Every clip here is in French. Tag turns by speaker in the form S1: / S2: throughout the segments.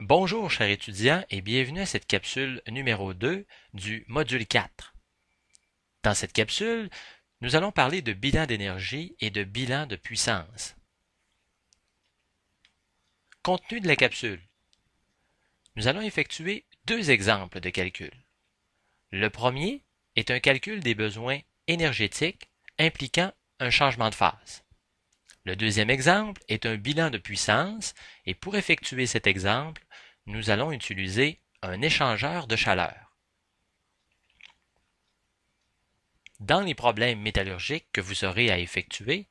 S1: Bonjour chers étudiants et bienvenue à cette capsule numéro 2 du module 4. Dans cette capsule, nous allons parler de bilan d'énergie et de bilan de puissance. Contenu de la capsule. Nous allons effectuer deux exemples de calcul. Le premier est un calcul des besoins énergétiques impliquant un changement de phase. Le deuxième exemple est un bilan de puissance et pour effectuer cet exemple, nous allons utiliser un échangeur de chaleur. Dans les problèmes métallurgiques que vous aurez à effectuer,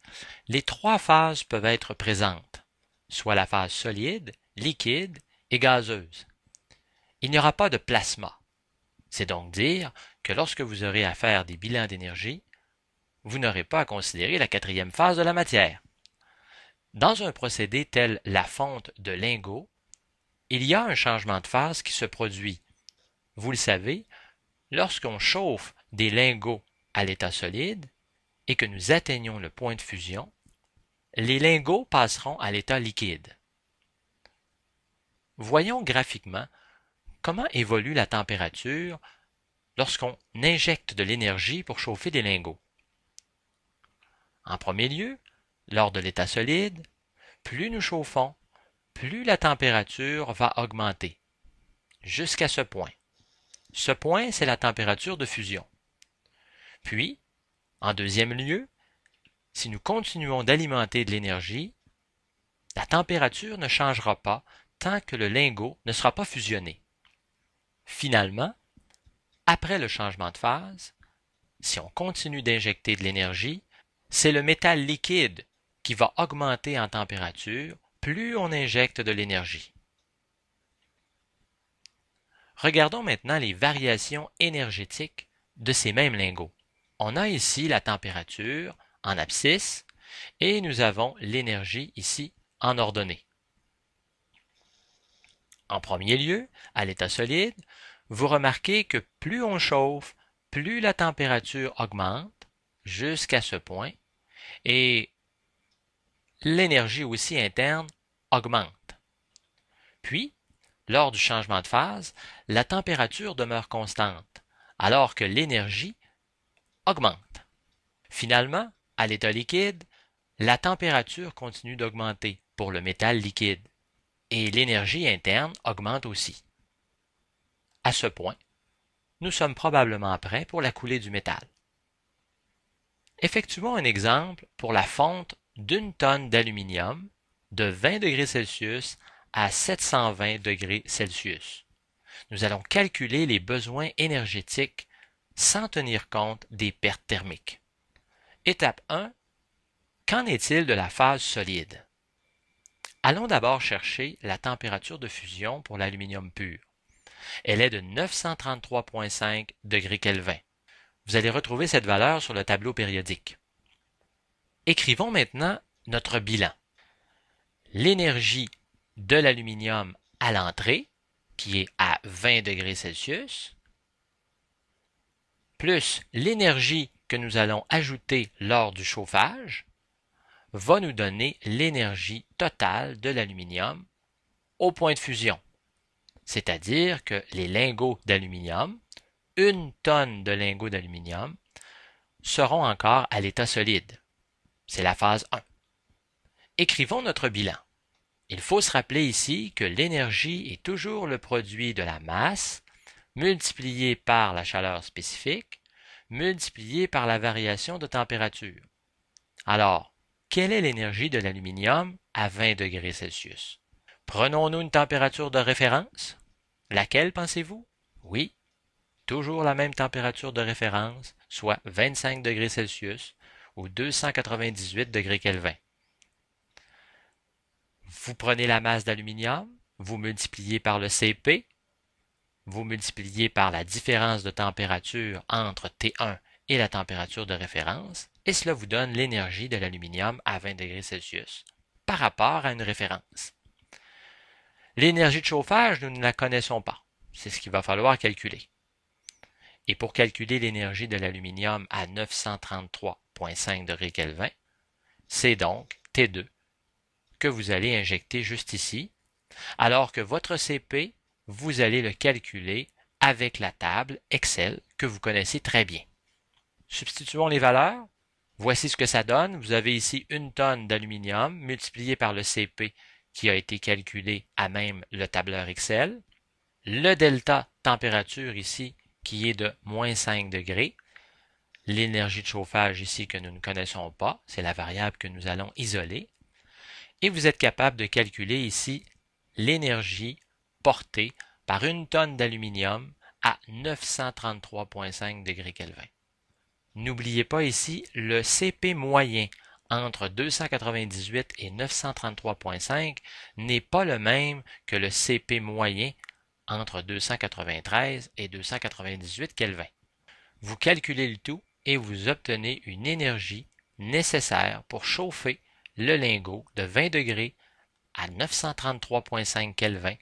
S1: les trois phases peuvent être présentes, soit la phase solide, liquide et gazeuse. Il n'y aura pas de plasma. C'est donc dire que lorsque vous aurez à faire des bilans d'énergie, vous n'aurez pas à considérer la quatrième phase de la matière. Dans un procédé tel la fonte de lingots, il y a un changement de phase qui se produit. Vous le savez, lorsqu'on chauffe des lingots à l'état solide et que nous atteignons le point de fusion, les lingots passeront à l'état liquide. Voyons graphiquement comment évolue la température lorsqu'on injecte de l'énergie pour chauffer des lingots. En premier lieu, lors de l'état solide, plus nous chauffons, plus la température va augmenter, jusqu'à ce point. Ce point, c'est la température de fusion. Puis, en deuxième lieu, si nous continuons d'alimenter de l'énergie, la température ne changera pas tant que le lingot ne sera pas fusionné. Finalement, après le changement de phase, si on continue d'injecter de l'énergie, c'est le métal liquide qui va augmenter en température plus on injecte de l'énergie. Regardons maintenant les variations énergétiques de ces mêmes lingots. On a ici la température en abscisse et nous avons l'énergie ici en ordonnée. En premier lieu, à l'état solide, vous remarquez que plus on chauffe, plus la température augmente jusqu'à ce point et l'énergie aussi interne augmente. Puis, lors du changement de phase, la température demeure constante, alors que l'énergie augmente. Finalement, à l'état liquide, la température continue d'augmenter pour le métal liquide et l'énergie interne augmente aussi. À ce point, nous sommes probablement prêts pour la coulée du métal. Effectuons un exemple pour la fonte d'une tonne d'aluminium de 20 degrés Celsius à 720 degrés Celsius. Nous allons calculer les besoins énergétiques sans tenir compte des pertes thermiques. Étape 1. Qu'en est-il de la phase solide? Allons d'abord chercher la température de fusion pour l'aluminium pur. Elle est de 933,5 degrés Kelvin. Vous allez retrouver cette valeur sur le tableau périodique. Écrivons maintenant notre bilan. L'énergie de l'aluminium à l'entrée, qui est à 20 degrés Celsius, plus l'énergie que nous allons ajouter lors du chauffage, va nous donner l'énergie totale de l'aluminium au point de fusion. C'est-à-dire que les lingots d'aluminium, une tonne de lingots d'aluminium, seront encore à l'état solide. C'est la phase 1. Écrivons notre bilan. Il faut se rappeler ici que l'énergie est toujours le produit de la masse multiplié par la chaleur spécifique multiplié par la variation de température. Alors, quelle est l'énergie de l'aluminium à 20 degrés Celsius? Prenons-nous une température de référence? Laquelle pensez-vous? Oui, toujours la même température de référence, soit 25 degrés Celsius ou 298 degrés Kelvin. Vous prenez la masse d'aluminium, vous multipliez par le Cp, vous multipliez par la différence de température entre T1 et la température de référence, et cela vous donne l'énergie de l'aluminium à 20 degrés Celsius par rapport à une référence. L'énergie de chauffage, nous ne la connaissons pas. C'est ce qu'il va falloir calculer. Et pour calculer l'énergie de l'aluminium à 933,5 degrés Kelvin, c'est donc T2 que vous allez injecter juste ici alors que votre CP, vous allez le calculer avec la table Excel que vous connaissez très bien. Substituons les valeurs. Voici ce que ça donne. Vous avez ici 1 tonne d'aluminium multiplié par le CP qui a été calculé à même le tableur Excel. Le delta température ici qui est de moins 5 degrés. L'énergie de chauffage ici que nous ne connaissons pas, c'est la variable que nous allons isoler. Et vous êtes capable de calculer ici l'énergie portée par 1 tonne d'aluminium à 933,5 degrés Kelvin. N'oubliez pas ici le CP moyen entre 298 et 933,5 n'est pas le même que le CP moyen entre 293 et 298 Kelvin. Vous calculez le tout et vous obtenez une énergie nécessaire pour chauffer le lingot de 20 degrés à 933,5 Kelvin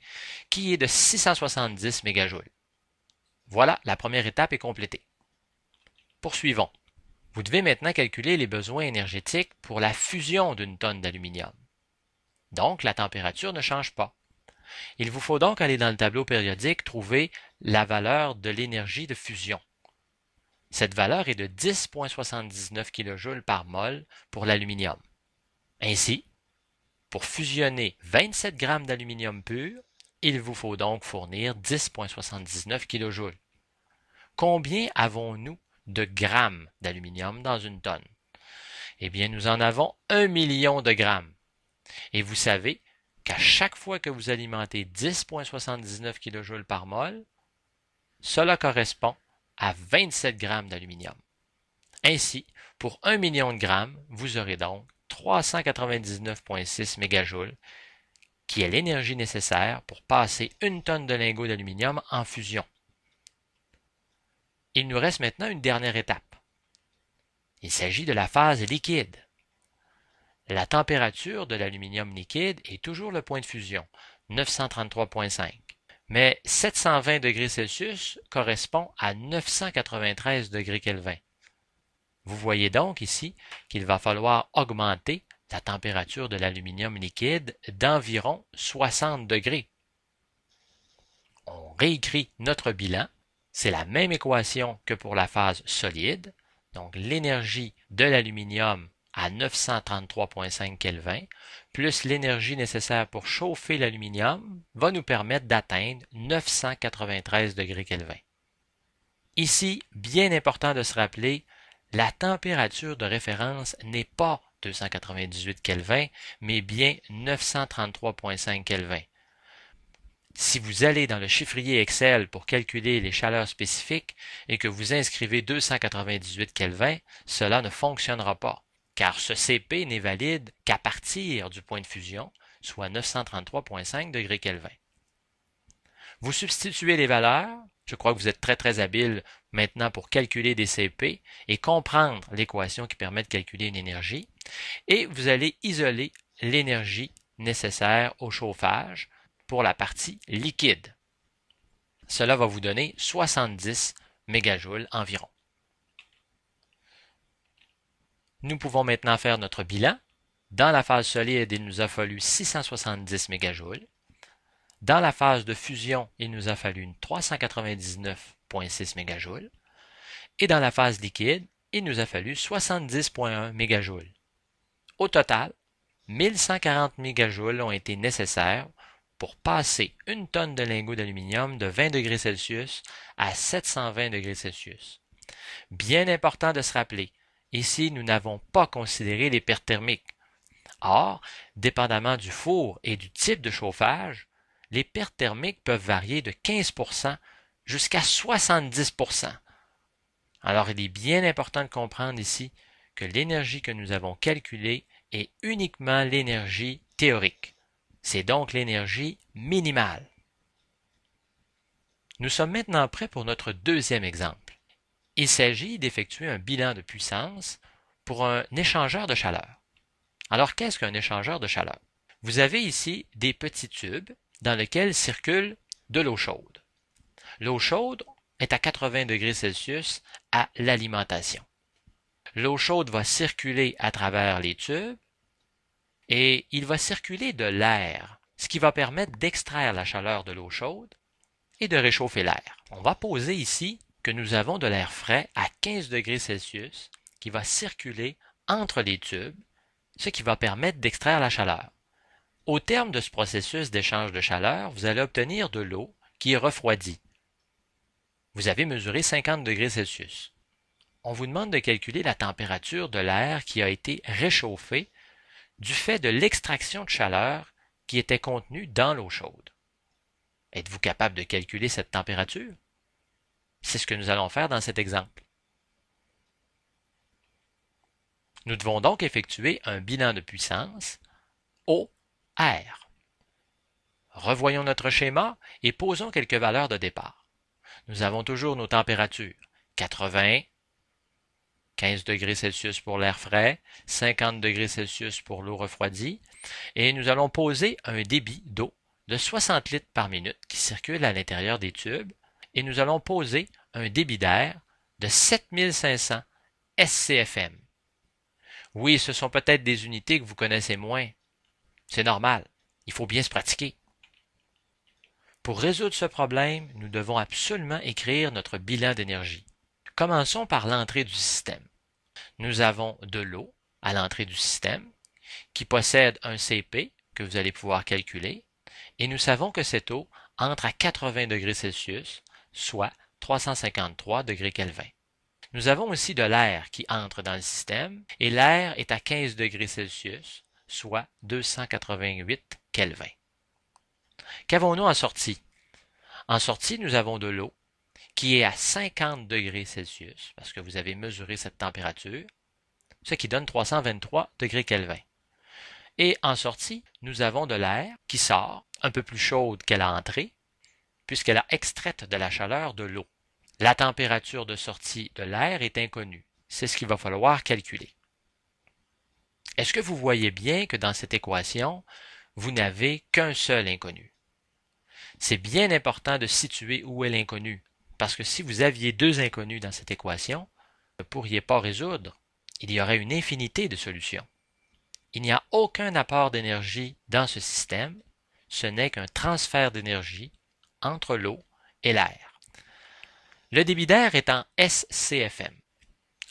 S1: qui est de 670 mégajoules. Voilà, la première étape est complétée. Poursuivons. Vous devez maintenant calculer les besoins énergétiques pour la fusion d'une tonne d'aluminium. Donc, la température ne change pas. Il vous faut donc aller dans le tableau périodique trouver la valeur de l'énergie de fusion. Cette valeur est de 10,79 kJ par mol pour l'aluminium. Ainsi, pour fusionner 27 g d'aluminium pur, il vous faut donc fournir 10,79 kJ. Combien avons-nous de grammes d'aluminium dans une tonne? Eh bien, nous en avons 1 million de grammes. Et vous savez qu'à chaque fois que vous alimentez 10,79 kJ par mol, cela correspond à 27 grammes d'aluminium. Ainsi, pour 1 million de grammes, vous aurez donc 399,6 mégajoules, qui est l'énergie nécessaire pour passer 1 tonne de lingots d'aluminium en fusion. Il nous reste maintenant une dernière étape. Il s'agit de la phase liquide. La température de l'aluminium liquide est toujours le point de fusion, 933,5. Mais 720 degrés Celsius correspond à 993 degrés Kelvin. Vous voyez donc ici qu'il va falloir augmenter la température de l'aluminium liquide d'environ 60 degrés. On réécrit notre bilan. C'est la même équation que pour la phase solide. Donc l'énergie de l'aluminium à 933,5 Kelvin plus l'énergie nécessaire pour chauffer l'aluminium va nous permettre d'atteindre 993 degrés Kelvin. Ici, bien important de se rappeler, la température de référence n'est pas 298 Kelvin, mais bien 933,5 Kelvin. Si vous allez dans le chiffrier Excel pour calculer les chaleurs spécifiques et que vous inscrivez 298 Kelvin, cela ne fonctionnera pas, car ce CP n'est valide qu'à partir du point de fusion, soit 933,5 degrés Kelvin. Vous substituez les valeurs, je crois que vous êtes très habile maintenant pour calculer des CP et comprendre l'équation qui permet de calculer une énergie, et vous allez isoler l'énergie nécessaire au chauffage pour la partie liquide. Cela va vous donner 70 mégajoules environ. Nous pouvons maintenant faire notre bilan. Dans la phase solide, il nous a fallu 670 mégajoules. Dans la phase de fusion, il nous a fallu 399,6 mégajoules. Et dans la phase liquide, il nous a fallu 70,1 mégajoules. Au total, 1140 mégajoules ont été nécessaires pour passer 1 tonne de lingots d'aluminium de 20 degrés Celsius à 720 degrés Celsius. Bien important de se rappeler, ici nous n'avons pas considéré les pertes thermiques. Or, dépendamment du four et du type de chauffage, les pertes thermiques peuvent varier de 15% jusqu'à 70%. Alors, il est bien important de comprendre ici que l'énergie que nous avons calculée est uniquement l'énergie théorique. C'est donc l'énergie minimale. Nous sommes maintenant prêts pour notre deuxième exemple. Il s'agit d'effectuer un bilan de puissance pour un échangeur de chaleur. Alors, qu'est-ce qu'un échangeur de chaleur? Vous avez ici des petits tubes dans lesquels circule de l'eau chaude. L'eau chaude est à 80 degrés Celsius à l'alimentation. L'eau chaude va circuler à travers les tubes et il va circuler de l'air ce qui va permettre d'extraire la chaleur de l'eau chaude et de réchauffer l'air. On va poser ici que nous avons de l'air frais à 15 degrés Celsius qui va circuler entre les tubes, ce qui va permettre d'extraire la chaleur. Au terme de ce processus d'échange de chaleur, vous allez obtenir de l'eau qui est refroidie. Vous avez mesuré 50 degrés Celsius. On vous demande de calculer la température de l'air qui a été réchauffé du fait de l'extraction de chaleur qui était contenue dans l'eau chaude. Êtes-vous capable de calculer cette température? C'est ce que nous allons faire dans cet exemple. Nous devons donc effectuer un bilan de puissance eau-air. Revoyons notre schéma et posons quelques valeurs de départ. Nous avons toujours nos températures 80, 15 degrés Celsius pour l'air frais, 50 degrés Celsius pour l'eau refroidie, et nous allons poser un débit d'eau de 60 litres par minute qui circule à l'intérieur des tubes, et nous allons poser un débit d'air de 7500 SCFM. Oui, ce sont peut-être des unités que vous connaissez moins. C'est normal, il faut bien se pratiquer. Pour résoudre ce problème, nous devons absolument écrire notre bilan d'énergie. Commençons par l'entrée du système. Nous avons de l'eau à l'entrée du système qui possède un CP que vous allez pouvoir calculer et nous savons que cette eau entre à 80 degrés Celsius, soit 353 degrés Kelvin. Nous avons aussi de l'air qui entre dans le système et l'air est à 15 degrés Celsius, soit 288 Kelvin. Qu'avons-nous en sortie? En sortie, nous avons de l'eau qui est à 50 degrés Celsius, parce que vous avez mesuré cette température, ce qui donne 323 degrés Kelvin. Et en sortie, nous avons de l'air qui sort, un peu plus chaude qu'elle a entré, puisqu'elle a extraite de la chaleur de l'eau. La température de sortie de l'air est inconnue. C'est ce qu'il va falloir calculer. Est-ce que vous voyez bien que dans cette équation, vous n'avez qu'un seul inconnu? C'est bien important de situer où est l'inconnu, parce que si vous aviez deux inconnus dans cette équation, vous ne pourriez pas résoudre. Il y aurait une infinité de solutions. Il n'y a aucun apport d'énergie dans ce système, ce n'est qu'un transfert d'énergie entre l'eau et l'air. Le débit d'air est en SCFM.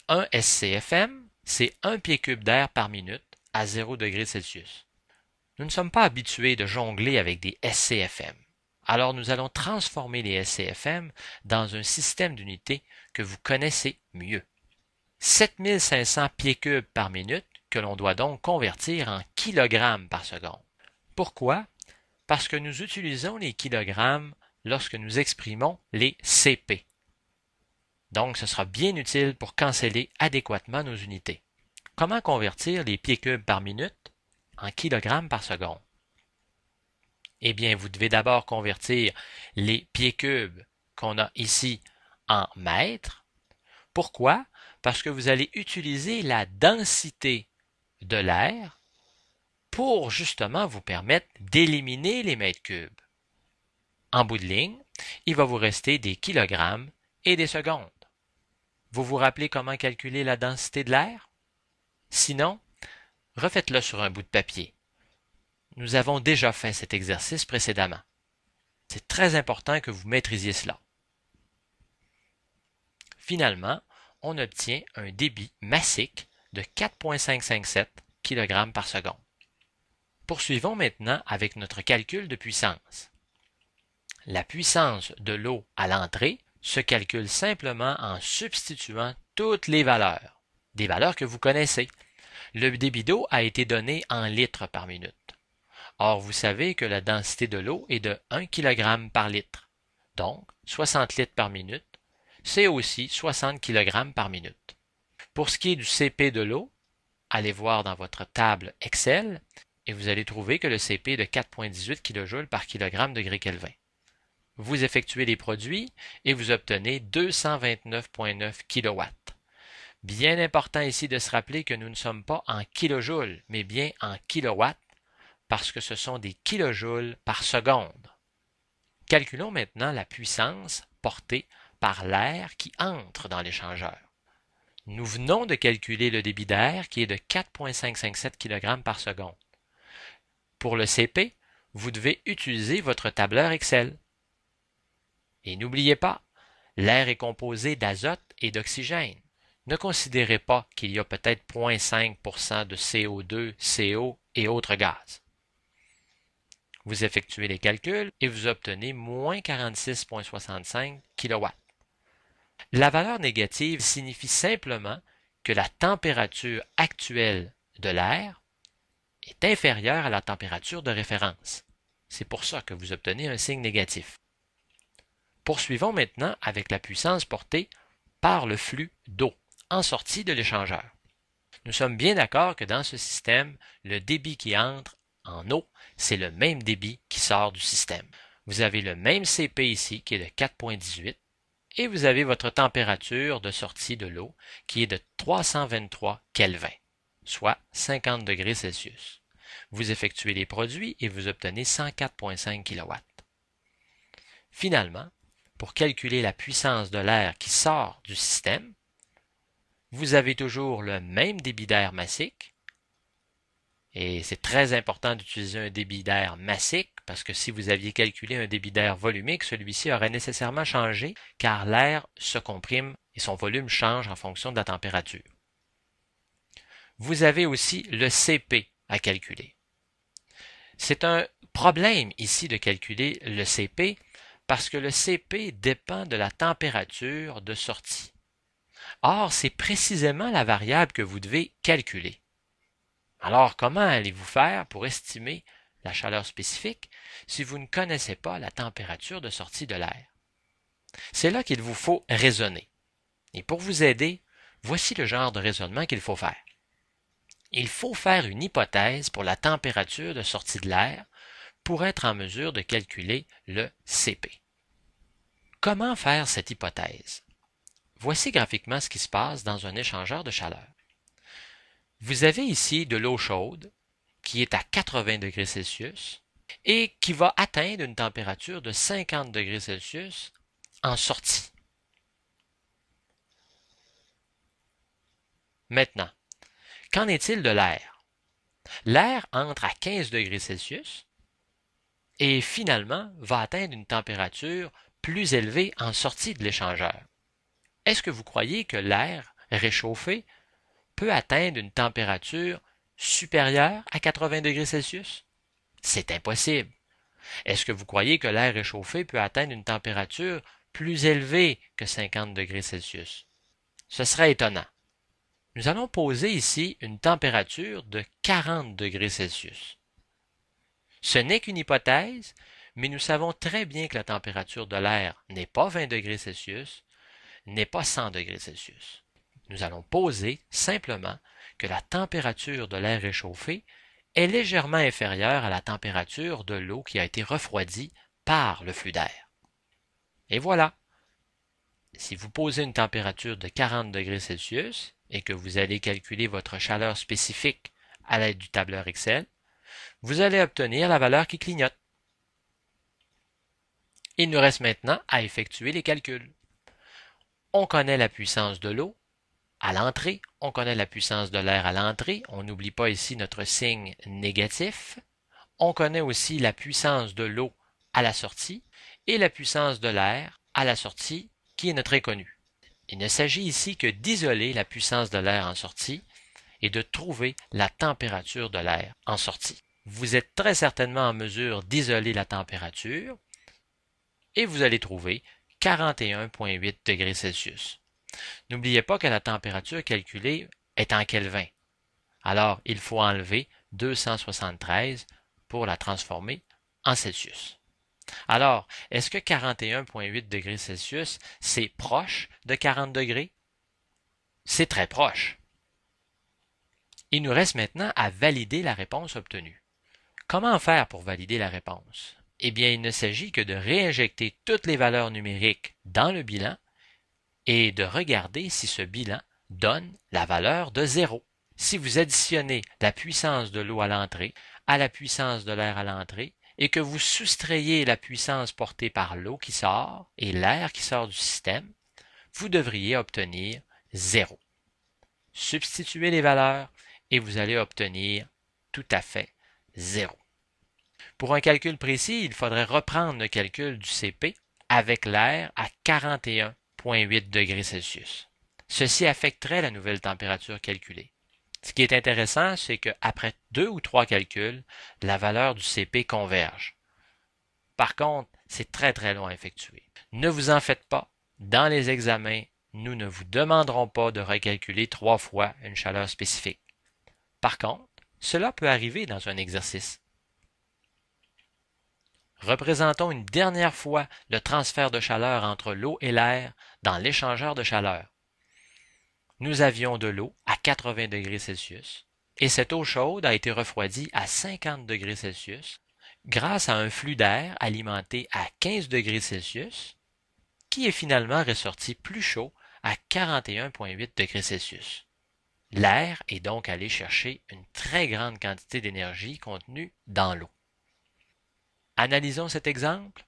S1: Un SCFM, c'est 1 pied cube d'air par minute à 0 degrés Celsius. Nous ne sommes pas habitués de jongler avec des SCFM. Alors nous allons transformer les SCFM dans un système d'unités que vous connaissez mieux. 7500 pieds cubes par minute que l'on doit donc convertir en kilogrammes par seconde. Pourquoi? Parce que nous utilisons les kilogrammes lorsque nous exprimons les CP. Donc ce sera bien utile pour canceller adéquatement nos unités. Comment convertir les pieds cubes par minute en kilogrammes par seconde? Eh bien, vous devez d'abord convertir les pieds cubes qu'on a ici en mètres. Pourquoi? Parce que vous allez utiliser la densité de l'air pour justement vous permettre d'éliminer les mètres cubes. En bout de ligne, il va vous rester des kilogrammes et des secondes. Vous vous rappelez comment calculer la densité de l'air? Sinon, refaites-le sur un bout de papier. Nous avons déjà fait cet exercice précédemment. C'est très important que vous maîtrisiez cela. Finalement, on obtient un débit massique de 4,557 kg par seconde. Poursuivons maintenant avec notre calcul de puissance. La puissance de l'eau à l'entrée se calcule simplement en substituant toutes les valeurs, des valeurs que vous connaissez. Le débit d'eau a été donné en litres par minute. Or, vous savez que la densité de l'eau est de 1 kg par litre. Donc, 60 litres par minute, c'est aussi 60 kg par minute. Pour ce qui est du CP de l'eau, allez voir dans votre table Excel et vous allez trouver que le CP est de 4,18 kJ par kg degré Kelvin. Vous effectuez les produits et vous obtenez 229,9 kW. Bien important ici de se rappeler que nous ne sommes pas en kilojoules, mais bien en kilowatts, parce que ce sont des kilojoules par seconde. Calculons maintenant la puissance portée par l'air qui entre dans l'échangeur. Nous venons de calculer le débit d'air qui est de 4,557 kg par seconde. Pour le CP, vous devez utiliser votre tableur Excel. Et n'oubliez pas, l'air est composé d'azote et d'oxygène. Ne considérez pas qu'il y a peut-être 0,5% de CO2, CO et autres gaz. Vous effectuez les calculs et vous obtenez moins 46,65 kW. La valeur négative signifie simplement que la température actuelle de l'air est inférieure à la température de référence. C'est pour ça que vous obtenez un signe négatif. Poursuivons maintenant avec la puissance portée par le flux d'eau en sortie de l'échangeur. Nous sommes bien d'accord que dans ce système, le débit qui entre en eau, c'est le même débit qui sort du système. Vous avez le même CP ici qui est de 4,18 et vous avez votre température de sortie de l'eau qui est de 323 Kelvin, soit 50 degrés Celsius. Vous effectuez les produits et vous obtenez 104,5 kW. Finalement, pour calculer la puissance de l'air qui sort du système, vous avez toujours le même débit d'air massique, et c'est très important d'utiliser un débit d'air massique parce que si vous aviez calculé un débit d'air volumique, celui-ci aurait nécessairement changé car l'air se comprime et son volume change en fonction de la température. Vous avez aussi le CP à calculer. C'est un problème ici de calculer le CP parce que le CP dépend de la température de sortie. Or, c'est précisément la variable que vous devez calculer. Alors, comment allez-vous faire pour estimer la chaleur spécifique si vous ne connaissez pas la température de sortie de l'air? C'est là qu'il vous faut raisonner. Et pour vous aider, voici le genre de raisonnement qu'il faut faire. Il faut faire une hypothèse pour la température de sortie de l'air pour être en mesure de calculer le CP. Comment faire cette hypothèse? Voici graphiquement ce qui se passe dans un échangeur de chaleur. Vous avez ici de l'eau chaude qui est à 80 degrés Celsius et qui va atteindre une température de 50 degrés Celsius en sortie. Maintenant, qu'en est-il de l'air? L'air entre à 15 degrés Celsius et finalement va atteindre une température plus élevée en sortie de l'échangeur. Est-ce que vous croyez que l'air réchauffé peut atteindre une température supérieure à 80 degrés Celsius? C'est impossible. Est-ce que vous croyez que l'air réchauffé peut atteindre une température plus élevée que 50 degrés Celsius? Ce serait étonnant. Nous allons poser ici une température de 40 degrés Celsius. Ce n'est qu'une hypothèse, mais nous savons très bien que la température de l'air n'est pas 20 degrés Celsius, n'est pas 100 degrés Celsius. Nous allons poser simplement que la température de l'air réchauffé est légèrement inférieure à la température de l'eau qui a été refroidie par le flux d'air. Et voilà. Si vous posez une température de 40 degrés Celsius et que vous allez calculer votre chaleur spécifique à l'aide du tableur Excel, vous allez obtenir la valeur qui clignote. Il nous reste maintenant à effectuer les calculs. On connaît la puissance de l'eau à l'entrée, on connaît la puissance de l'air à l'entrée, on n'oublie pas ici notre signe négatif. On connaît aussi la puissance de l'eau à la sortie et la puissance de l'air à la sortie qui est notre inconnue. Il ne s'agit ici que d'isoler la puissance de l'air en sortie et de trouver la température de l'air en sortie. Vous êtes très certainement en mesure d'isoler la température et vous allez trouver 41,8 degrés Celsius. N'oubliez pas que la température calculée est en Kelvin. Alors, il faut enlever 273 pour la transformer en Celsius. Alors, est-ce que 41,8 degrés Celsius, c'est proche de 40 degrés? C'est très proche. Il nous reste maintenant à valider la réponse obtenue. Comment faire pour valider la réponse? Eh bien, il ne s'agit que de réinjecter toutes les valeurs numériques dans le bilan et de regarder si ce bilan donne la valeur de 0. Si vous additionnez la puissance de l'eau à l'entrée à la puissance de l'air à l'entrée et que vous soustrayez la puissance portée par l'eau qui sort et l'air qui sort du système, vous devriez obtenir 0. Substituez les valeurs et vous allez obtenir tout à fait 0. Pour un calcul précis, il faudrait reprendre le calcul du CP avec l'air à 41,8 degrés Celsius. Ceci affecterait la nouvelle température calculée. Ce qui est intéressant, c'est qu'après 2 ou 3 calculs, la valeur du CP converge. Par contre, c'est très long à effectuer. Ne vous en faites pas. Dans les examens, nous ne vous demanderons pas de recalculer 3 fois une chaleur spécifique. Par contre, cela peut arriver dans un exercice. Représentons une dernière fois le transfert de chaleur entre l'eau et l'air dans l'échangeur de chaleur. Nous avions de l'eau à 80 degrés Celsius et cette eau chaude a été refroidie à 50 degrés Celsius grâce à un flux d'air alimenté à 15 degrés Celsius qui est finalement ressorti plus chaud à 41,8 degrés Celsius. L'air est donc allé chercher une très grande quantité d'énergie contenue dans l'eau. Analysons cet exemple.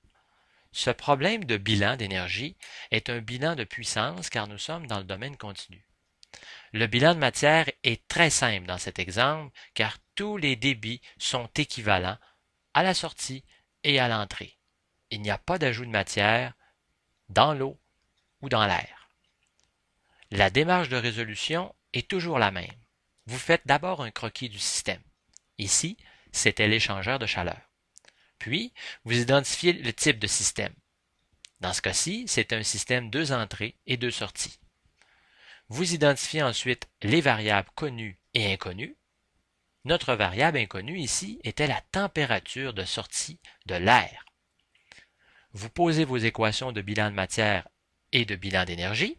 S1: Ce problème de bilan d'énergie est un bilan de puissance car nous sommes dans le domaine continu. Le bilan de matière est très simple dans cet exemple car tous les débits sont équivalents à la sortie et à l'entrée. Il n'y a pas d'ajout de matière dans l'eau ou dans l'air. La démarche de résolution est toujours la même. Vous faites d'abord un croquis du système. Ici, c'était l'échangeur de chaleur. Puis, vous identifiez le type de système. Dans ce cas-ci, c'est un système 2 entrées et 2 sorties. Vous identifiez ensuite les variables connues et inconnues. Notre variable inconnue ici était la température de sortie de l'air. Vous posez vos équations de bilan de matière et de bilan d'énergie.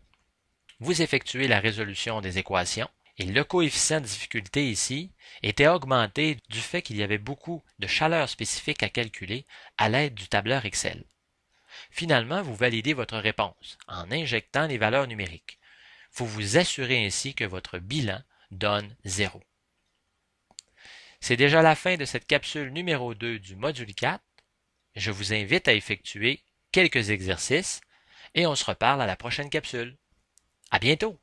S1: Vous effectuez la résolution des équations. Et le coefficient de difficulté ici était augmenté du fait qu'il y avait beaucoup de chaleur spécifique à calculer à l'aide du tableur Excel. Finalement, vous validez votre réponse en injectant les valeurs numériques. Vous vous assurez ainsi que votre bilan donne 0. C'est déjà la fin de cette capsule numéro 2 du module 4. Je vous invite à effectuer quelques exercices et on se reparle à la prochaine capsule. À bientôt!